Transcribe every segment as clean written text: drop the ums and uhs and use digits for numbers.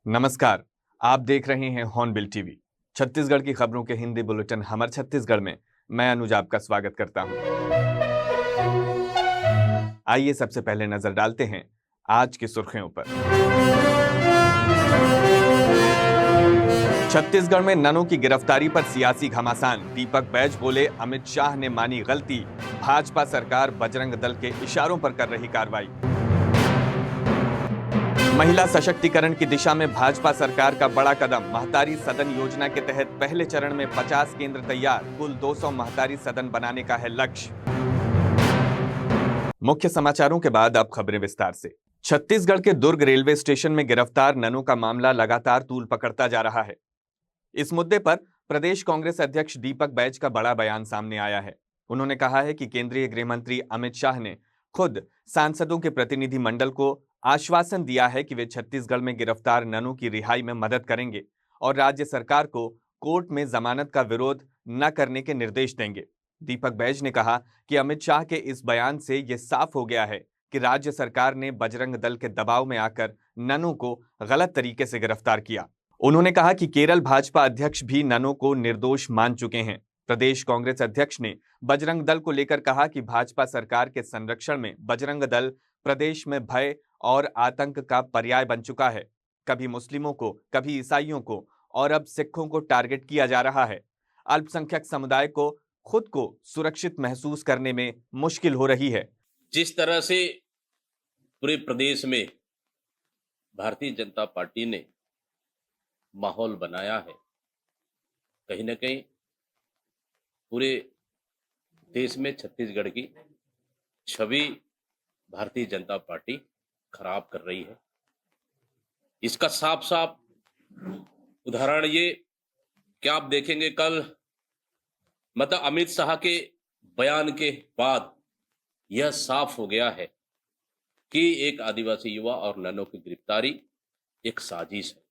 नमस्कार। आप देख रहे हैं हॉर्नबिल टीवी। छत्तीसगढ़ की खबरों के हिंदी बुलेटिन हमर छत्तीसगढ़ में मैं अनुज आपका स्वागत करता हूं। आइए सबसे पहले नजर डालते हैं आज की सुर्खियों पर। छत्तीसगढ़ में ननों की गिरफ्तारी पर सियासी घमासान। दीपक बैज बोले, अमित शाह ने मानी गलती, भाजपा सरकार बजरंग दल के इशारों पर कर रही कार्रवाई। महिला सशक्तिकरण की दिशा में भाजपा सरकार का बड़ा कदम। महतारी सदन योजना के तहत पहले चरण में 50 केंद्र तैयार। कुल 200 महतारी सदन बनाने का है लक्ष्य। मुख्य समाचारों के बाद अब खबरें विस्तार से। छत्तीसगढ़ के दुर्ग रेलवे स्टेशन में गिरफ्तार ननों का मामला लगातार तूल पकड़ता जा रहा है। इस मुद्दे पर प्रदेश कांग्रेस अध्यक्ष दीपक बैज का बड़ा बयान सामने आया है। उन्होंने कहा है कि केंद्रीय गृह मंत्री अमित शाह ने खुद सांसदों के प्रतिनिधि मंडल को आश्वासन दिया है कि वे छत्तीसगढ़ में गिरफ्तार ननों की रिहाई में मदद करेंगे और राज्य सरकार को कोर्ट में जमानत का विरोध न करने के निर्देश देंगे। दीपक बैज ने कहा कि अमित शाह के इस बयान से यह साफ हो गया है कि राज्य सरकार ने बजरंग दल के दबाव में आकर ननों को गलत तरीके से गिरफ्तार किया। उन्होंने कहा कि केरल भाजपा अध्यक्ष भी ननों को निर्दोष मान चुके हैं। प्रदेश कांग्रेस अध्यक्ष ने बजरंग दल को लेकर कहा कि भाजपा सरकार के संरक्षण में बजरंग दल प्रदेश में भय और आतंक का पर्याय बन चुका है। कभी मुस्लिमों को, कभी ईसाइयों को और अब सिखों को टारगेट किया जा रहा है। अल्पसंख्यक समुदाय को खुद को सुरक्षित महसूस करने में मुश्किल हो रही है। जिस तरह से पूरे प्रदेश में भारतीय जनता पार्टी ने माहौल बनाया है, कहीं ना कहीं पूरे देश में छत्तीसगढ़ की छवि भारतीय जनता पार्टी खराब कर रही है। इसका साफ साफ उदाहरण ये क्या आप देखेंगे, कल मतलब अमित शाह के बयान के बाद यह साफ हो गया है कि एक आदिवासी युवा और ननों की गिरफ्तारी एक साजिश है।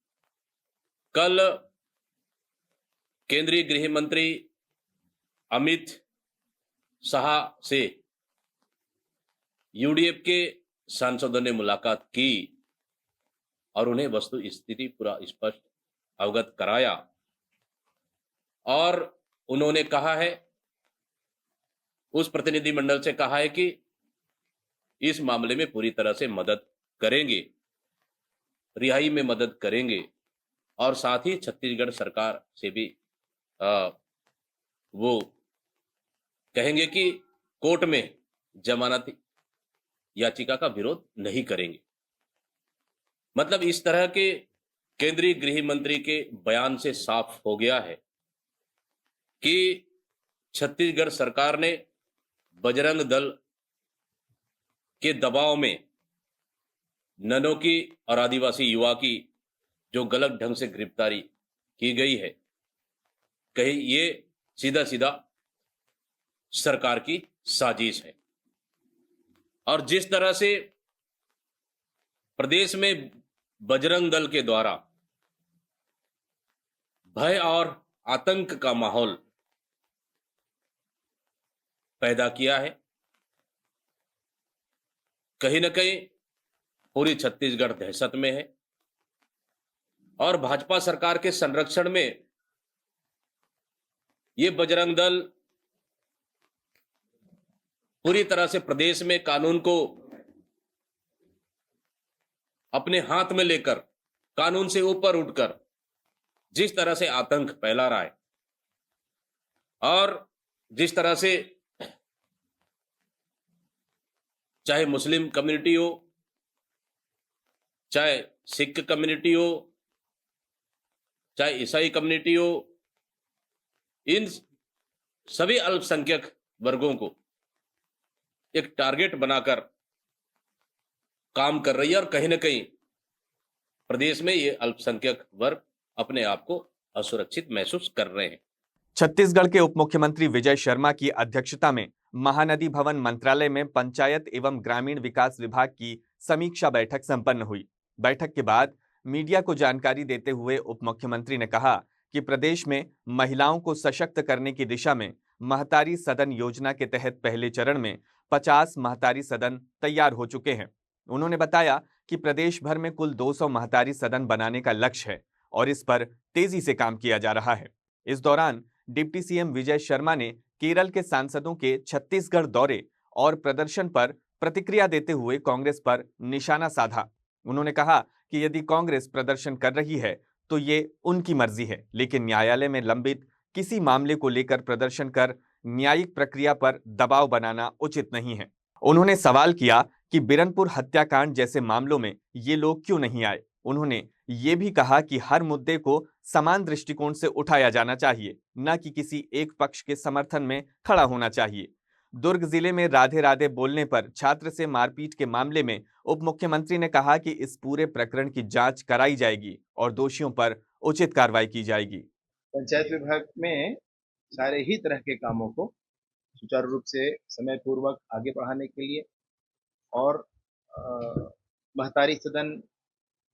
कल केंद्रीय गृह मंत्री अमित शाह से यूडीएफ के सांसदों ने मुलाकात की और उन्हें वस्तु स्थिति पूरा स्पष्ट अवगत कराया और उन्होंने कहा है, उस प्रतिनिधि मंडल से कहा है कि इस मामले में पूरी तरह से मदद करेंगे, रिहाई में मदद करेंगे और साथ ही छत्तीसगढ़ सरकार से भी वो कहेंगे कि कोर्ट में जमानत याचिका का विरोध नहीं करेंगे। मतलब इस तरह के केंद्रीय गृह मंत्री के बयान से साफ हो गया है कि छत्तीसगढ़ सरकार ने बजरंग दल के दबाव में ननों की और आदिवासी युवा की जो गलत ढंग से गिरफ्तारी की गई है, कहीं ये सीधा सीधा सरकार की साजिश है। और जिस तरह से प्रदेश में बजरंग दल के द्वारा भय और आतंक का माहौल पैदा किया है, कहीं ना कहीं पूरी छत्तीसगढ़ दहशत में है और भाजपा सरकार के संरक्षण में ये बजरंग दल पूरी तरह से प्रदेश में कानून को अपने हाथ में लेकर कानून से ऊपर उठकर जिस तरह से आतंक फैला रहा है और जिस तरह से चाहे मुस्लिम कम्युनिटी हो, चाहे सिख कम्युनिटी हो, चाहे ईसाई कम्युनिटी हो, इन सभी अल्पसंख्यक वर्गों को एक टारगेट बनाकर काम कर रही है और कहीं ना कहीं प्रदेश में ये अल्पसंख्यक वर्ग अपने आप को असुरक्षित महसूस कर रहे हैं। छत्तीसगढ़ के उप मुख्यमंत्री विजय शर्मा की अध्यक्षता में महानदी भवन मंत्रालय में पंचायत एवं ग्रामीण विकास विभाग की समीक्षा बैठक संपन्न हुई। बैठक के बाद मीडिया को जानकारी देते हुए उप मुख्यमंत्री ने कहा कि प्रदेश में महिलाओं को सशक्त करने की दिशा में महतारी सदन योजना के तहत पहले चरण में 50 महतारी सदन तैयार हो चुके हैं। उन्होंने बताया कि प्रदेश भर में कुल 200 महतारी सदन बनाने का लक्ष्य है और इस पर तेजी से काम किया जा रहा है। इस दौरान डिप्टी सीएम विजय शर्मा ने केरल के सांसदों के छत्तीसगढ़ दौरे और प्रदर्शन पर प्रतिक्रिया देते हुए कांग्रेस पर निशाना साधा। उन्होंने कहा कि यदि कांग्रेस प्रदर्शन कर रही है तो ये उनकी मर्जी है, लेकिन न्यायालय में लंबित किसी मामले को लेकर प्रदर्शन कर न्यायिक प्रक्रिया पर दबाव बनाना उचित नहीं है। उन्होंने सवाल किया कि बिरनपुर हत्याकांड जैसे मामलों में ये लोग क्यों नहीं आए। उन्होंने ये भी कहा कि हर मुद्दे को समान दृष्टिकोण से उठाया जाना चाहिए, न कि किसी एक पक्ष के समर्थन में खड़ा होना चाहिए। दुर्ग जिले में राधे राधे बोलने पर छात्र से मारपीट के मामले में उप मुख्यमंत्री ने कहा कि इस पूरे प्रकरण की जांच कराई जाएगी और दोषियों पर उचित कार्रवाई की जाएगी। पंचायत विभाग में सारे ही तरह के कामों को सुचारू रूप से समय पूर्वक आगे बढ़ाने के लिए और महतारी सदन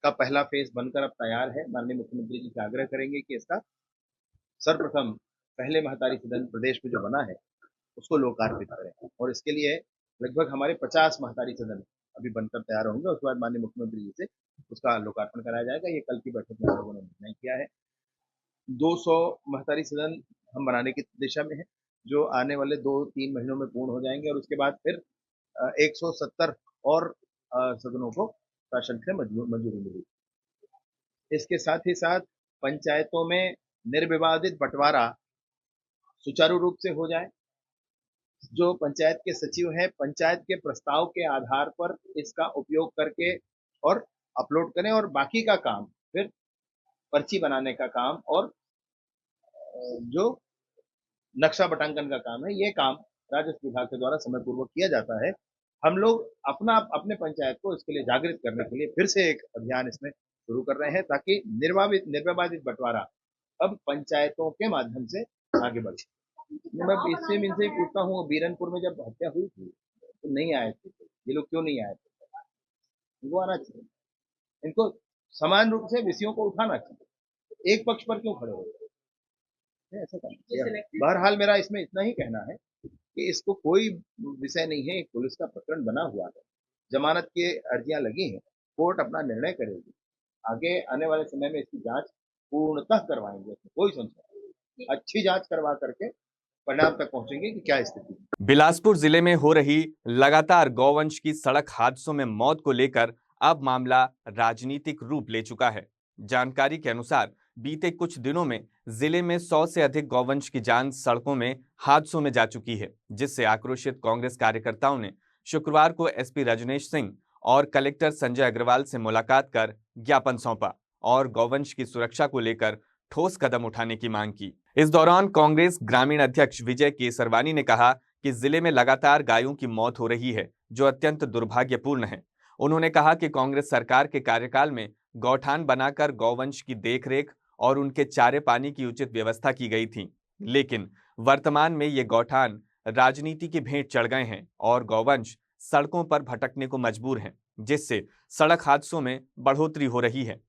का पहला फेज बनकर अब तैयार है। माननीय मुख्यमंत्री जी से आग्रह करेंगे कि इसका सर्वप्रथम पहले महतारी सदन प्रदेश में जो बना है उसको लोकार्पित करें और इसके लिए लगभग हमारे 50 महतारी सदन अभी बनकर तैयार होंगे। उसके बाद माननीय मुख्यमंत्री जी से उसका लोकार्पण कराया जाएगा। ये कल की बैठक में हम लोगों ने निर्णय किया है। 200 महतारी सदन हम बनाने की दिशा में है, जो आने वाले 2-3 महीनों में पूर्ण हो जाएंगे और उसके बाद फिर 170 और सदनों को शासन से मंजूरी मिली। इसके साथ ही साथ पंचायतों में निर्विवादित बंटवारा सुचारू रूप से हो जाए। जो पंचायत के सचिव हैं, पंचायत के प्रस्ताव के आधार पर इसका उपयोग करके और अपलोड करें और बाकी का काम फिर पर्ची बनाने का काम और जो नक्शा बटांकन का काम है, ये काम राजस्व विभाग के द्वारा समय पूर्वक किया जाता है। हम लोग अपने पंचायत को इसके लिए जागृत करने के लिए फिर से एक अभियान इसमें शुरू कर रहे हैं ताकि निर्विवादित बंटवारा अब पंचायतों के माध्यम से आगे बढ़े। मैं इससे इनसे पूछता हूँ, बीरनपुर में जब हत्या हुई थी तो नहीं आए थे, ये लोग क्यों नहीं आए थे? इनको आना चाहिए, इनको समान रूप से विषयों को उठाना चाहिए, एक पक्ष पर क्यों खड़े हो? ऐसा करना। बहरहाल मेरा इसमें इतना ही कहना है कि इसको कोई विषय नहीं है, एक पुलिस का प्रकरण बना हुआ है, जमानत की अर्जियां लगी हैं, कोर्ट अपना निर्णय करेगी। आगे आने वाले समय में इसकी जांच पूर्णतः करवाएंगे, कोई संशय नहीं, अच्छी जांच करवा करके परिणाम तक पहुंचेंगे कि क्या स्थिति है। बिलासपुर जिले में हो रही लगातार गौवंश की सड़क हादसों में मौत को लेकर अब मामला राजनीतिक रूप ले चुका है। जानकारी के अनुसार बीते कुछ दिनों में जिले में 100 से अधिक गौवंश की जान सड़कों में हादसों में जा चुकी है, जिससे आक्रोशित कांग्रेस कार्यकर्ताओं ने शुक्रवार को एसपी रजनेश सिंह और कलेक्टर संजय अग्रवाल से मुलाकात कर ज्ञापन सौंपा और गौवंश की सुरक्षा को लेकर ठोस कदम उठाने की मांग की। इस दौरान कांग्रेस ग्रामीण अध्यक्ष विजय केसरवानी ने कहा कि जिले में लगातार गायों की मौत हो रही है, जो अत्यंत दुर्भाग्यपूर्ण है। उन्होंने कहा कि कांग्रेस सरकार के कार्यकाल में गौठान बनाकर गौवंश की देखरेख और उनके चारे पानी की उचित व्यवस्था की गई थी, लेकिन वर्तमान में ये गौठान राजनीति की भेंट चढ़ गए हैं और गौवंश सड़कों पर भटकने को मजबूर हैं, जिससे सड़क हादसों में बढ़ोतरी हो रही है।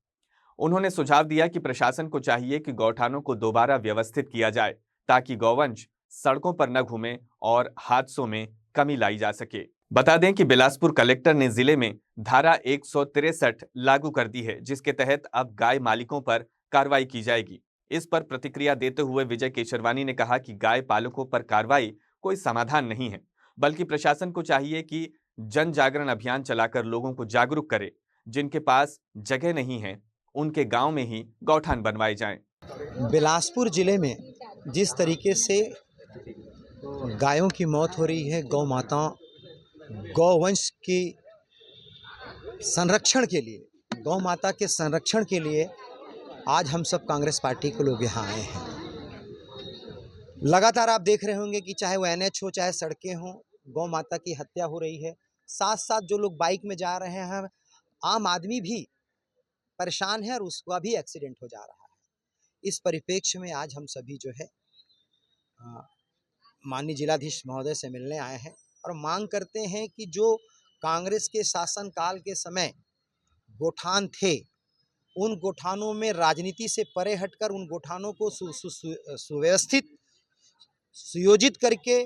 उन्होंने सुझाव दिया कि प्रशासन को चाहिए कि गौठानों को दोबारा व्यवस्थित किया जाए ताकि गौवंश सड़कों पर न घूमे और हादसों में कमी लाई जा सके। बता दें कि बिलासपुर कलेक्टर ने जिले में धारा 163 लागू कर दी है, जिसके तहत अब गाय मालिकों पर कार्रवाई की जाएगी। इस पर प्रतिक्रिया देते हुए विजय केसरवानी ने कहा कि गाय पालकों पर कार्रवाई कोई समाधान नहीं है, बल्कि प्रशासन को चाहिए कि जन जागरण अभियान चलाकर लोगों को जागरूक करे। जिनके पास जगह नहीं है उनके गांव में ही गौठान बनवाए जाएं। बिलासपुर जिले में जिस तरीके से गायों की मौत हो रही है, गौ माताओं गौवंश की संरक्षण के लिए, गौ माता के संरक्षण के लिए आज हम सब कांग्रेस पार्टी के लोग यहाँ आए हैं। लगातार आप देख रहे होंगे कि चाहे वो एनएच हो, चाहे सड़कें हों, गौ माता की हत्या हो रही है। साथ साथ जो लोग बाइक में जा रहे हैं, आम आदमी भी परेशान है और उसका भी एक्सीडेंट हो जा रहा है। इस परिप्रेक्ष्य में आज हम सभी जो है माननीय जिलाधीश महोदय से मिलने आए हैं और मांग करते हैं कि जो कांग्रेस के शासनकाल के समय गोठान थे, उन गोठानों में राजनीति से परे हटकर उन गोठानों को सुव्यवस्थित सुयोजित करके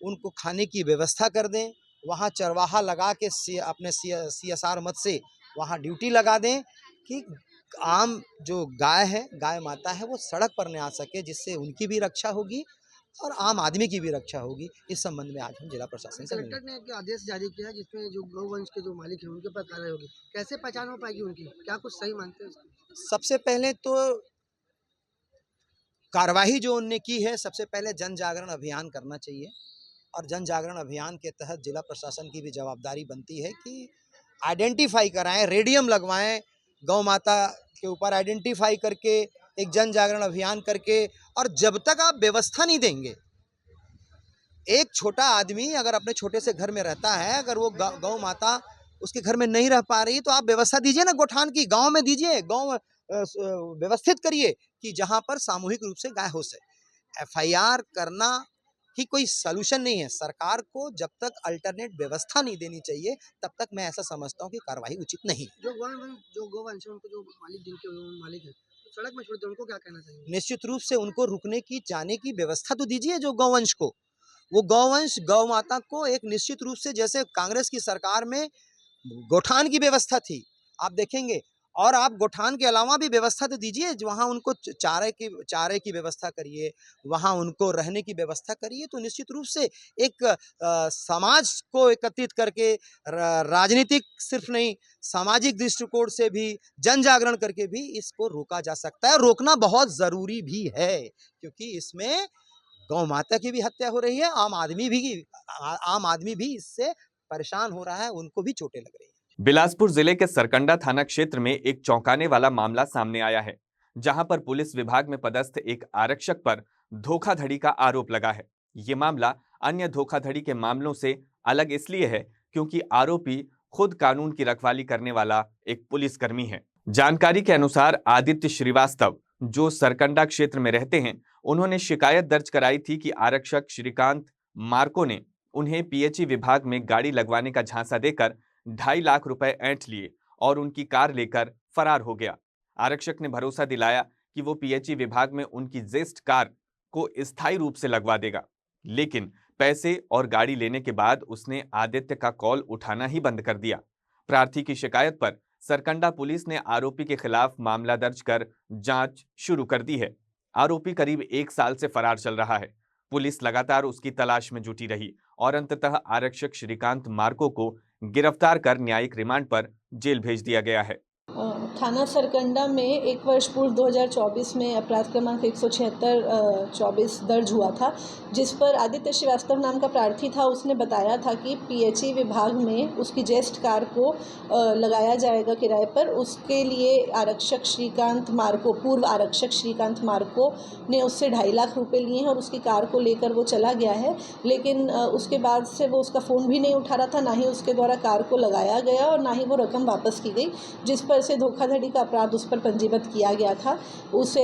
उनको खाने की व्यवस्था कर दें। वहाँ चरवाहा लगा के अपने CSR मद से वहाँ ड्यूटी लगा दें कि आम जो गाय है, गाय माता है, वो सड़क पर न आ सके, जिससे उनकी भी रक्षा होगी और आम आदमी की भी रक्षा होगी। इस संबंध में आज हम जिला प्रशासन से मिले। कलेक्टर ने एक आदेश जारी किया जिसमें जो गौवंश के जो मालिक हैं उनके ऊपर कार्रवाई होगी। कैसे पहचान हो पाएगी उनकी? क्या कुछ सही मानते हैं इसको? सबसे पहले तो कार्रवाई जो उनने की है, सबसे पहले जन जागरण अभियान करना चाहिए और जन जागरण अभियान के तहत जिला प्रशासन की भी जवाबदारी बनती है कि आइडेंटिफाई कराएं, रेडियम लगवाएं, गौ माता के ऊपर आइडेंटिफाई करके एक जन जागरण अभियान करके। और जब तक आप व्यवस्था नहीं देंगे, एक छोटा आदमी अगर अपने छोटे से घर में रहता है, अगर वो गौ माता उसके घर में नहीं रह पा रही, तो आप व्यवस्था दीजिए ना गोठान की, गांव में दीजिए, गांव व्यवस्थित करिए कि जहां पर सामूहिक रूप से गाय हो सके। एफआईआर करना ही कोई सलूशन नहीं है। सरकार को जब तक अल्टरनेट व्यवस्था नहीं देनी चाहिए, तब तक मैं ऐसा समझता हूँ कि कार्रवाई उचित नहीं। जो गौवंश है, उनको जो मालिक जिनके मालिक है तो सड़क में छोड़ दे, उनको क्या कहना चाहिए? निश्चित रूप से उनको रुकने की, जाने की व्यवस्था तो दीजिए। जो गौवंश को, वो गौवंश गौ माता को एक निश्चित रूप से, जैसे कांग्रेस की सरकार में गोठान की व्यवस्था थी, आप देखेंगे, और आप गोठान के अलावा भी व्यवस्था तो दीजिए। वहाँ उनको चारे की व्यवस्था करिए, वहाँ उनको रहने की व्यवस्था करिए। तो निश्चित रूप से एक समाज को एकत्रित करके, राजनीतिक सिर्फ नहीं, सामाजिक दृष्टिकोण से भी जन जागरण करके भी इसको रोका जा सकता है। रोकना बहुत ज़रूरी भी है, क्योंकि इसमें गौ माता की भी हत्या हो रही है, आम आदमी भी इससे परेशान हो रहा है, उनको भी चोटें लग रही है। बिलासपुर जिले के सरकंडा थाना क्षेत्र में एक चौंकाने वाला मामला सामने आया है, जहां पर पुलिस विभाग में पदस्थ एक आरक्षक पर धोखाधड़ी का आरोप लगा है। ये मामला अन्य धोखाधड़ी के मामलों से अलग इसलिए है क्योंकि आरोपी खुद कानून की रखवाली करने वाला एक पुलिसकर्मी है। जानकारी के अनुसार आदित्य श्रीवास्तव, जो सरकंडा क्षेत्र में रहते हैं, उन्होंने शिकायत दर्ज कराई थी कि आरक्षक श्रीकांत मार्को ने उन्हें पीएचई विभाग में गाड़ी लगवाने का झांसा देकर 2.5 लाख रुपए ऐंठ लिए और उनकी कार लेकर फरार हो गया। आरक्षक ने भरोसा दिलाया कि वो पीएचई विभाग में उनकी जेस्ट कार को स्थायी रूप से लगवा देगा, लेकिन पैसे और गाड़ी लेने के बाद उसने आदित्य का कॉल उठाना ही बंद कर दिया। प्रार्थी की शिकायत पर सरकंडा पुलिस ने आरोपी के खिलाफ मामला दर्ज कर जांच शुरू कर दी है। आरोपी करीब 1 साल से फरार चल रहा है। पुलिस लगातार उसकी तलाश में जुटी रही और अंततः आरक्षक श्रीकांत मार्को को गिरफ्तार कर न्यायिक रिमांड पर जेल भेज दिया गया है। थाना सरकंडा में 1 वर्ष पूर्व 2024 में अपराध क्रमांक 176/24 दर्ज हुआ था, जिस पर आदित्य श्रीवास्तव नाम का प्रार्थी था। उसने बताया था कि पीएचई विभाग में उसकी जेस्ट कार को लगाया जाएगा किराए पर। उसके लिए आरक्षक श्रीकांत मार्को, पूर्व आरक्षक श्रीकांत मार्को ने उससे 2.5 लाख रुपए लिए हैं और उसकी कार को लेकर वो चला गया है। लेकिन उसके बाद से वो उसका फ़ोन भी नहीं उठा रहा था, ना ही उसके द्वारा कार को लगाया गया और ना ही वो रकम वापस की गई, जिस पर से धोखाधड़ी का अपराध उस पर पंजीबद्ध किया गया था। उसे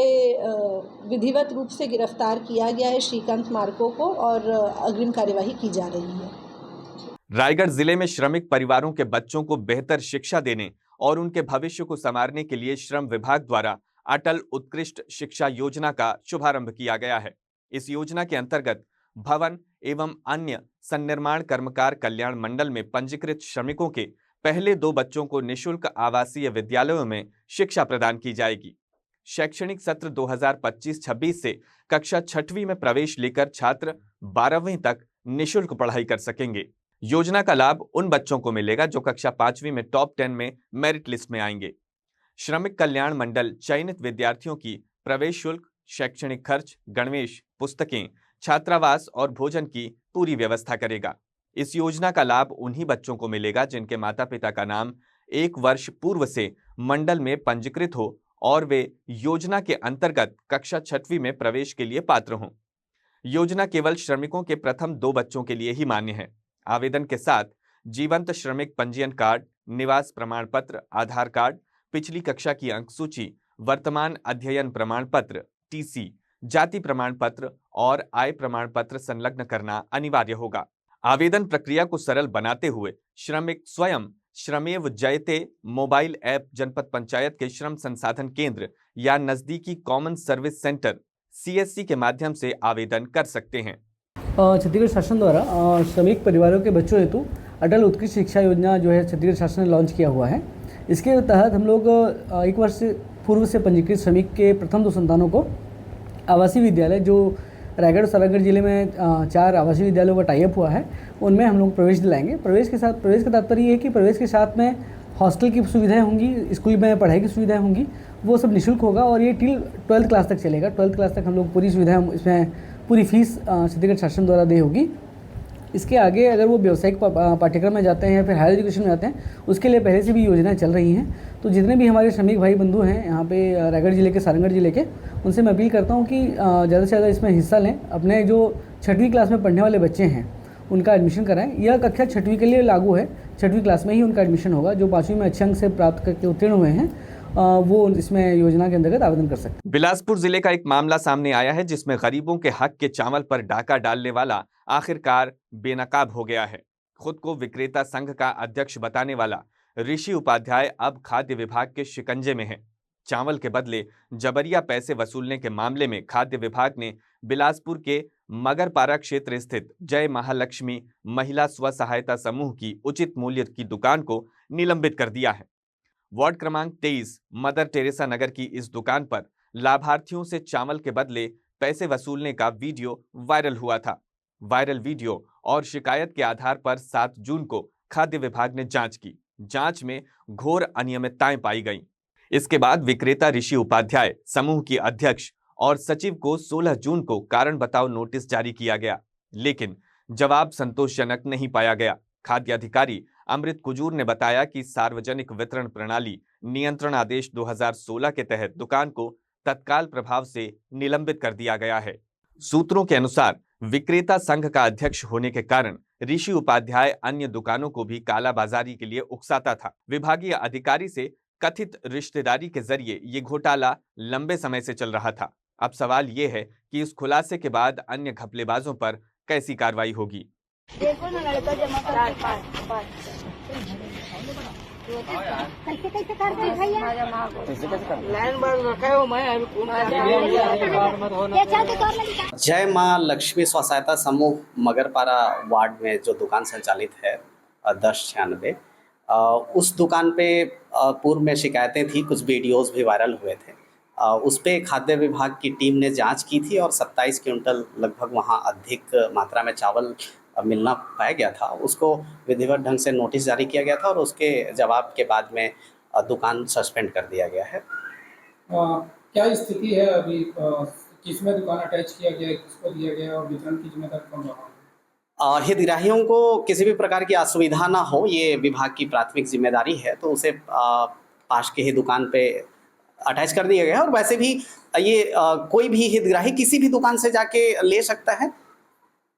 विधिवत रूप से गिरफ्तार किया गया है श्रीकांत मार्को को, और अग्रिम कार्यवाही की जा रही है। रायगढ़ जिले में श्रमिक परिवारों के बच्चों को बेहतर शिक्षा देने और उनके भविष्य को संवारने के लिए श्रम विभाग द्वारा अटल उत्कृष्ट शिक्षा योजना का शुभारंभ किया गया है। इस योजना के अंतर्गत भवन एवं अन्य सन्निर्माण कर्मकार कल्याण मंडल में पंजीकृत श्रमिकों के पहले 2 बच्चों को निःशुल्क आवासीय विद्यालयों में शिक्षा प्रदान की जाएगी। शैक्षणिक सत्र 2025-26 से कक्षा 6वीं में प्रवेश लेकर छात्र 12वीं तक निःशुल्क पढ़ाई कर सकेंगे। योजना का लाभ उन बच्चों को मिलेगा जो कक्षा 5वीं में टॉप 10 में मेरिट लिस्ट में आएंगे। श्रमिक कल्याण मंडल चयनित विद्यार्थियों की प्रवेश शुल्क, शैक्षणिक खर्च, गणवेश, पुस्तकें, छात्रावास और भोजन की पूरी व्यवस्था करेगा। इस योजना का लाभ उन्हीं बच्चों को मिलेगा जिनके माता पिता का नाम 1 वर्ष पूर्व से मंडल में पंजीकृत हो और वे योजना के अंतर्गत कक्षा 6वीं में प्रवेश के लिए पात्र हों। योजना केवल श्रमिकों के प्रथम 2 बच्चों के लिए ही मान्य है। आवेदन के साथ जीवंत श्रमिक पंजीयन कार्ड, निवास प्रमाण पत्र, आधार कार्ड, पिछली कक्षा की अंक सूची, वर्तमान अध्ययन प्रमाण पत्र, टीसी, जाति प्रमाण पत्र और आय प्रमाण पत्र संलग्न करना अनिवार्य होगा। आवेदन प्रक्रिया को सरल बनाते हुए श्रमिक स्वयं श्रमेव जयते मोबाइल ऐप जनपद पंचायत के श्रम संसाधन केंद्र या नजदीकी कॉमन सर्विस सेंटर CSC के माध्यम से आवेदन कर सकते हैं। छत्तीसगढ़ शासन द्वारा श्रमिक परिवारों के बच्चों हेतु अटल उत्कृष्ट शिक्षा योजना जो है छत्तीसगढ़ शासन ने लॉन्च किया हुआ है। इसके तहत हम लोग एक वर्ष पूर्व से पंजीकृत श्रमिक के प्रथम 2 संतानों को आवासीय विद्यालय जो रायगढ़ और सालागढ़ जिले में 4 आवासीय विद्यालयों का टाइअप हुआ है, उनमें हम लोग प्रवेश दिलाएंगे। प्रवेश का तात्पर्य ये है कि प्रवेश के साथ में हॉस्टल की सुविधाएं होंगी, स्कूल में पढ़ाई की सुविधाएं होंगी, वो सब निःशुल्क होगा और ये टिल 12th क्लास तक चलेगा। 12th क्लास तक हम लोग पूरी सुविधाएं, इसमें पूरी फीस छत्तीसगढ़ शासन द्वारा दी होगी। इसके आगे अगर वो व्यावसायिक पाठ्यक्रम में जाते हैं या फिर हायर एजुकेशन में जाते हैं, उसके लिए पहले से भी योजनाएं चल रही हैं। तो जितने भी हमारे श्रमिक भाई बंधु हैं यहाँ पे रायगढ़ जिले के, सारंगढ़ जिले के, उनसे मैं अपील करता हूँ कि ज़्यादा से ज़्यादा इसमें हिस्सा लें। अपने जो 6वीं क्लास में पढ़ने वाले बच्चे हैं उनका एडमिशन कराएं। यह कक्षा 6वीं के लिए लागू है, 6वीं क्लास में ही उनका एडमिशन होगा। जो 5वीं में अच्छे अंक से प्राप्त करके उत्तीर्ण हुए हैं वो इसमें योजना के अंतर्गत आवेदन कर सकते हैं। बिलासपुर जिले का एक मामला सामने आया है जिसमें गरीबों के हक के चावल पर डाका डालने वाला आखिरकार बेनकाब हो गया है। खुद को विक्रेता संघ का अध्यक्ष बताने वाला ऋषि उपाध्याय अब खाद्य विभाग के शिकंजे में है। चावल के बदले जबरिया पैसे वसूलने के मामले में खाद्य विभाग ने बिलासपुर के मगरपारा क्षेत्र स्थित जय महालक्ष्मी महिला स्व सहायता समूह की उचित मूल्य की दुकान को निलंबित कर दिया है। वार्ड क्रमांक 23 मदर टेरेसा नगर की इस दुकान पर लाभार्थियों से चावल के बदले पैसे वसूलने का वीडियो वायरल हुआ था। वायरल वीडियो और शिकायत के आधार पर 7 जून को खाद्य विभाग ने जांच की। जांच में घोर अनियमितताएं पाई गईं। इसके बाद विक्रेता ऋषि उपाध्याय, समूह की अध्यक्ष और सचिव को 16 जून को कारण बताओ नोटिस जारी किया गया, लेकिन जवाब संतोषजनक नहीं पाया गया। खाद्य अधिकारी अमृत कुजूर ने बताया कि सार्वजनिक वितरण प्रणाली नियंत्रण आदेश 2016 के तहत दुकान को तत्काल प्रभाव से निलंबित कर दिया गया है। सूत्रों के अनुसार विक्रेता संघ का अध्यक्ष होने के कारण ऋषि उपाध्याय अन्य दुकानों को भी कालाबाजारी के लिए उकसाता था। विभागीय अधिकारी से कथित रिश्तेदारी के जरिए ये घोटाला लंबे समय से चल रहा था। अब सवाल ये है कि इस खुलासे के बाद अन्य घपलेबाजों पर कैसी कार्रवाई होगी। देखो ना लड़का जमा कर कैसे कर दे भैया लाइन बार रखा है मैं जय मां लक्ष्मी स्व सहायता समूह मगरपारा वार्ड में जो दुकान संचालित है 1096, उस दुकान पे पूर्व में शिकायतें थी, कुछ वीडियोस भी वायरल हुए थे। उस पे खाद्य विभाग की टीम ने जांच की थी और 27 क्विंटल लगभग वहाँ अधिक मात्रा में चावल मिलना पाया गया था। उसको विधिवत ढंग से नोटिस जारी किया गया था और उसके जवाब के बाद में दुकान सस्पेंड कर दिया गया है। क्या स्थिति है अभी? किसमें दुकान अटैच किया गया है, किसको दिया गया और वितरण की जिम्मेदारी कौन रहा? हितग्राहियों को किसी भी प्रकार की असुविधा ना हो, ये विभाग की प्राथमिक जिम्मेदारी है, तो उसे पास के ही दुकान पे अटैच कर दिया गया है। और वैसे भी ये कोई भी हितग्राही किसी भी दुकान से जाके ले सकता है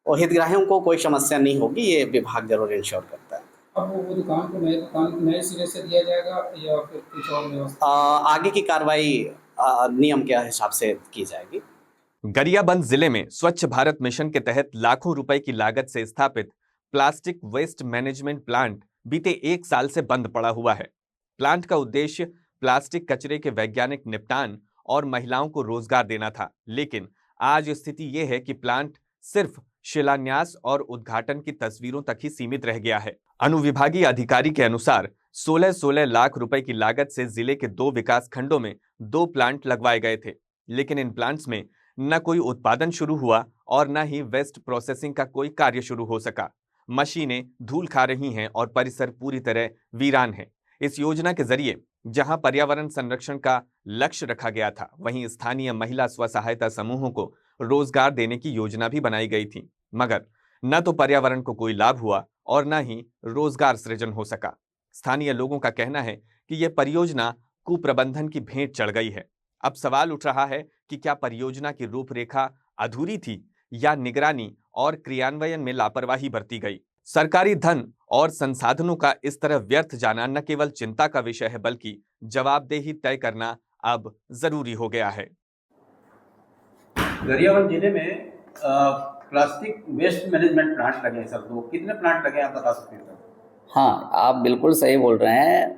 और हितग्राहियों को कोई समस्या नहीं होगी, ये विभाग जरूर इंश्योर करता है। अब वो दुकान को नए सिरे से दिया जाएगा या फिर कुछ और व्यवस्था? आगे की कार्रवाई नियम के हिसाब से की जाएगी। गरियाबंद जिले में स्वच्छ भारत मिशन के तहत लाखों रुपए की लागत से स्थापित प्लास्टिक वेस्ट मैनेजमेंट प्लांट बीते 1 साल से बंद पड़ा हुआ है। प्लांट का उद्देश्य प्लास्टिक कचरे के वैज्ञानिक निपटान और महिलाओं को रोजगार देना था, लेकिन आज स्थिति यह है कि प्लांट सिर्फ शिलान्यास और उद्घाटन की तस्वीरों तक ही सीमित रह गया है। अनुविभागीय अधिकारी के अनुसार 16 लाख रुपए की लागत से जिले के 2 विकास खंडों में 2 प्लांट लगवाए गए थे, लेकिन इन प्लांट्स में न कोई उत्पादन शुरू हुआ और न ही वेस्ट प्रोसेसिंग का कोई कार्य शुरू हो सका। मशीनें धूल खा रही हैं और परिसर पूरी तरह वीरान है। इस योजना के जरिए जहां पर्यावरण संरक्षण का लक्ष्य रखा गया था, वहीं स्थानीय महिला स्व सहायता समूहों को रोजगार देने की योजना भी बनाई गई थी, मगर न तो पर्यावरण को कोई लाभ हुआ और न ही रोजगार सृजन हो सका। स्थानीय लोगों का कहना है कि यह परियोजना कुप्रबंधन की भेंट चढ़ गई है। अब सवाल उठ रहा है कि क्या परियोजना की रूपरेखा अधूरी थी या निगरानी और क्रियान्वयन में लापरवाही बरती गई। सरकारी धन और संसाधनों का इस तरह व्यर्थ जाना न केवल चिंता का विषय है, बल्कि जवाबदेही तय करना अब जरूरी हो गया है। गरियाबंद जिले में प्लास्टिक वेस्ट मैनेजमेंट प्लांट लगे हैं सर, तो कितने प्लांट लगे आप बता सकते हैं सर? हाँ, आप बिल्कुल सही बोल रहे हैं।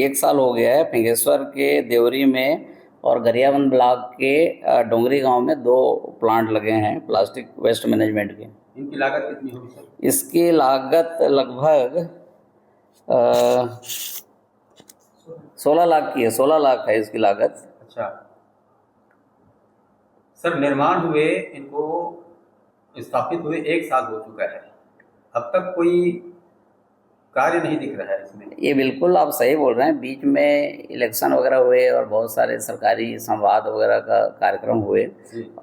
1 साल हो गया है फिंगेश्वर के देवरी में और गरियाबंद ब्लॉक के डोंगरी गांव में 2 प्लांट लगे हैं प्लास्टिक वेस्ट मैनेजमेंट के। इनकी लागत कितनी होगी सर? इसकी लागत लगभग 16 लाख की है, 16 लाख है इसकी लागत। अच्छा सर, निर्माण हुए इनको स्थापित हुए 1 साल हो चुका है, अब तक कोई कार्य नहीं दिख रहा है इसमें। ये बिल्कुल आप सही बोल रहे हैं। बीच में इलेक्शन वगैरह हुए और बहुत सारे सरकारी संवाद वगैरह का कार्यक्रम हुए,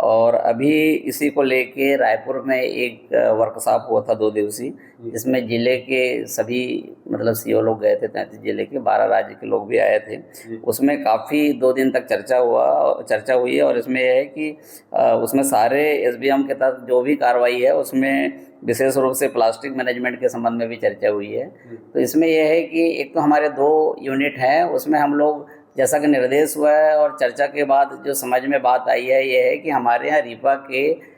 और अभी इसी को लेके रायपुर में एक वर्कशॉप हुआ था 2 दिवसीय, जिसमें जिले के सभी मतलब सीओ लोग गए थे, 33 जिले के, 12 राज्य के लोग भी आए थे। उसमें काफ़ी 2 दिन तक चर्चा हुई है, और इसमें यह है कि उसमें सारे एसबीएम के तहत जो भी कार्रवाई है उसमें विशेष रूप से प्लास्टिक मैनेजमेंट के संबंध में भी चर्चा हुई है। तो इसमें यह है कि एक तो हमारे 2 यूनिट हैं, उसमें हम लोग जैसा कि निर्देश हुआ है और चर्चा के बाद जो समझ में बात आई है ये है कि हमारे यहाँ रीपा के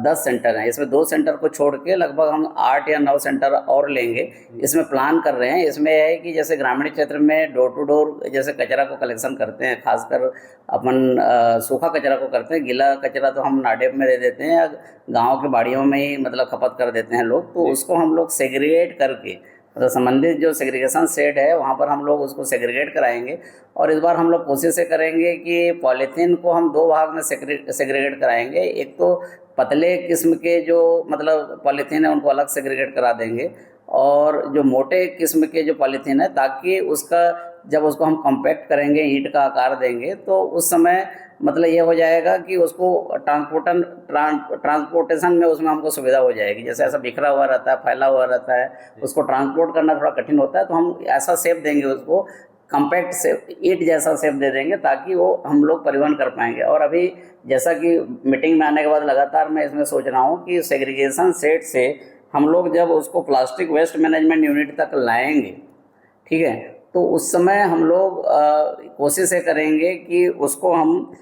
10 सेंटर हैं, इसमें 2 सेंटर को छोड़ के लगभग हम 8 या 9 सेंटर और लेंगे, इसमें प्लान कर रहे हैं। इसमें है कि जैसे ग्रामीण क्षेत्र में डोर टू डोर जैसे कचरा को कलेक्शन करते हैं, खासकर अपन सूखा कचरा को करते हैं, गीला कचरा तो हम नाडेप में दे देते हैं या गाँव के बाड़ियों में ही मतलब खपत कर देते हैं लोग, तो उसको हम लोग सेग्रीगेट करके मतलब संबंधित जो सेग्रीगेशन सेट है वहाँ पर हम लोग उसको सेग्रीगेट कराएंगे। और इस बार हम लोग कोशिश करेंगे कि पॉलीथीन को हम 2 भाग में सेग्रीगेट कराएंगे। एक तो पतले किस्म के जो मतलब पॉलीथीन है उनको अलग सेग्रीगेट करा देंगे, और जो मोटे किस्म के जो पॉलीथीन है ताकि उसका जब उसको हम कॉम्पैक्ट करेंगे, ईंट का आकार देंगे, तो उस समय मतलब ये हो जाएगा कि उसको ट्रांसपोर्टेशन में उसमें हमको सुविधा हो जाएगी। जैसे ऐसा बिखरा हुआ रहता है, फैला हुआ रहता है, उसको ट्रांसपोर्ट करना थोड़ा कठिन होता है, तो हम ऐसा शेप देंगे उसको, कॉम्पैक्ट शेप, ईंट जैसा शेप दे देंगे ताकि वो हम लोग परिवहन कर पाएंगे। और अभी जैसा कि मीटिंग में आने के बाद लगातार मैं इसमें सोच रहा हूँ कि सेग्रीगेशन सेट से हम लोग जब उसको प्लास्टिक वेस्ट मैनेजमेंट यूनिट तक लाएंगे, ठीक है, तो उस समय हम लोग कोशिश करेंगे कि उसको हम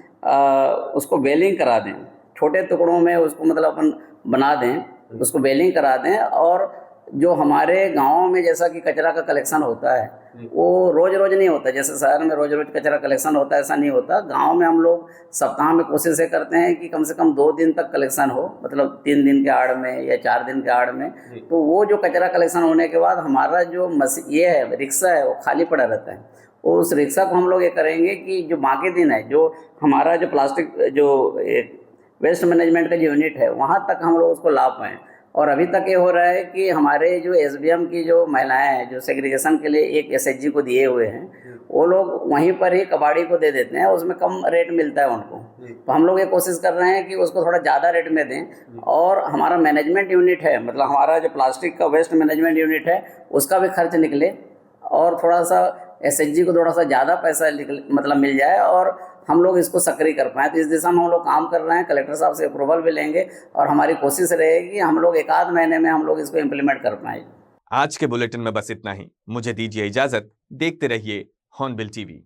उसको बेलिंग करा दें, छोटे टुकड़ों में उसको मतलब अपन बना दें, उसको बेलिंग करा दें। और जो हमारे गाँव में जैसा कि कचरा का कलेक्शन होता है वो रोज़ रोज़ नहीं होता, जैसे शहर में रोज़ रोज़ कचरा कलेक्शन होता है ऐसा नहीं होता। गांव में हम लोग सप्ताह में कोशिश करते हैं कि कम से कम 2 दिन तक कलेक्शन हो, मतलब 3 दिन के आड़ में या 4 दिन के आड़ में। तो वो जो कचरा कलेक्शन होने के बाद हमारा जो ये है रिक्शा है वो खाली पड़ा रहता है, उस रिक्शा को हम लोग ये करेंगे कि जो बाकी दिन है जो हमारा जो प्लास्टिक जो वेस्ट मैनेजमेंट का जो यूनिट है वहाँ तक हम लोग उसको ला पाएँ। और अभी तक ये हो रहा है कि हमारे जो एसबीएम की जो महिलाएं हैं जो सेग्रीगेशन के लिए एक एसएचजी को दिए हुए हैं, वो लोग वहीं पर ही कबाड़ी को दे देते हैं, उसमें कम रेट मिलता है उनको। तो हम लोग ये कोशिश कर रहे हैं कि उसको थोड़ा ज़्यादा रेट में दें। और हमारा मैनेजमेंट यूनिट है, मतलब हमारा जो प्लास्टिक का वेस्ट मैनेजमेंट यूनिट है उसका भी खर्च निकले और थोड़ा सा एसएचजी को थोड़ा सा ज़्यादा पैसा मतलब मिल जाए और हम लोग इसको सक्रिय कर पाएँ। तो इस दिशा में हम लोग काम कर रहे हैं, कलेक्टर साहब से अप्रूवल भी लेंगे और हमारी कोशिश रहेगी हम लोग 1 आध महीने में हम लोग इसको इम्प्लीमेंट कर पाएँ। आज के बुलेटिन में बस इतना ही, मुझे दीजिए इजाजत। देखते रहिए हॉर्नबिल टीवी।